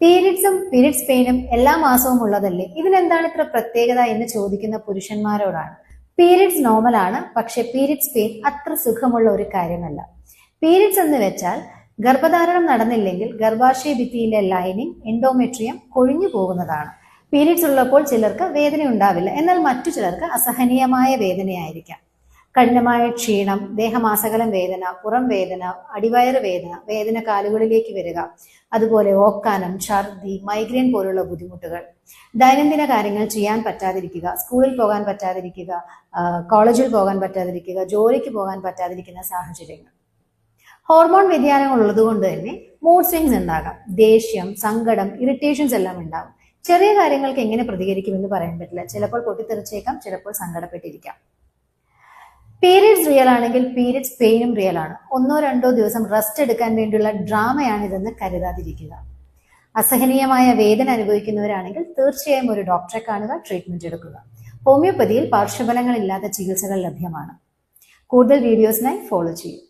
പീരിയഡ്സും periods പെയിനും എല്ലാ മാസവും ഉള്ളതല്ലേ, ഇതിനെന്താണ് ഇത്ര പ്രത്യേകത എന്ന് ചോദിക്കുന്ന പുരുഷന്മാരോടാണ്. പീരിയഡ്സ് നോർമൽ ആണ്, പക്ഷെ പീരിയഡ്സ് പെയിൻ അത്ര സുഖമുള്ള ഒരു കാര്യമല്ല. പീരിയഡ്സ് എന്ന് വെച്ചാൽ ഗർഭധാരണം നടന്നില്ലെങ്കിൽ ഗർഭാശയ ഭിത്തിയിലെ ലൈനിങ് എൻഡോമെട്രിയം കൊഴിഞ്ഞു പോകുന്നതാണ്. പീരിയഡ്സ് ഉള്ളപ്പോൾ ചിലർക്ക് വേദന ഉണ്ടാവില്ല, എന്നാൽ മറ്റു ചിലർക്ക് അസഹനീയമായ വേദനയായിരിക്കാം. കഠിനമായ ക്ഷീണം, ദേഹമാസകലം വേദന, പുറം വേദന, അടിവയറ് വേദന, വേദന കാലുകളിലേക്ക് വരിക, അതുപോലെ ഓക്കാനം, ഛർദി, മൈഗ്രെയിൻ പോലുള്ള ബുദ്ധിമുട്ടുകൾ, ദൈനംദിന കാര്യങ്ങൾ ചെയ്യാൻ പറ്റാതിരിക്കുക, സ്കൂളിൽ പോകാൻ പറ്റാതിരിക്കുക, കോളേജിൽ പോകാൻ പറ്റാതിരിക്കുക, ജോലിക്ക് പോകാൻ പറ്റാതിരിക്കുന്ന സാഹചര്യങ്ങൾ. ഹോർമോൺ വ്യതിയാനങ്ങൾ ഉള്ളതുകൊണ്ട് തന്നെ മൂഡ് സ്വിങ്സ് ഉണ്ടാകാം. ദേഷ്യം, സങ്കടം, ഇറിറ്റേഷൻസ് എല്ലാം ഉണ്ടാകും. ചെറിയ കാര്യങ്ങൾക്ക് എങ്ങനെ പ്രതികരിക്കുമെന്ന് പറയാൻ പറ്റില്ല. ചിലപ്പോൾ പൊട്ടിത്തെറിച്ചേക്കാം, ചിലപ്പോൾ സങ്കടപ്പെട്ടിരിക്കാം. പീരിയഡ്സ് റിയൽ ആണെങ്കിൽ പീരിയഡ്സ് പെയിനും റിയൽ ആണ്. 1-2 ദിവസം റെസ്റ്റ് എടുക്കാൻ വേണ്ടിയുള്ള ഡ്രാമയാണിതെന്ന് കരുതാതിരിക്കുക. അസഹനീയമായ വേദന അനുഭവിക്കുന്നവരാണെങ്കിൽ തീർച്ചയായും ഒരു ഡോക്ടറെ കാണുക, ട്രീറ്റ്മെന്റ് എടുക്കുക. ഹോമിയോപ്പതിയിൽ പാർശ്വഫലങ്ങളില്ലാത്ത ചികിത്സകൾ ലഭ്യമാണ്. കൂടുതൽ വീഡിയോസിനായി ഫോളോ ചെയ്യും.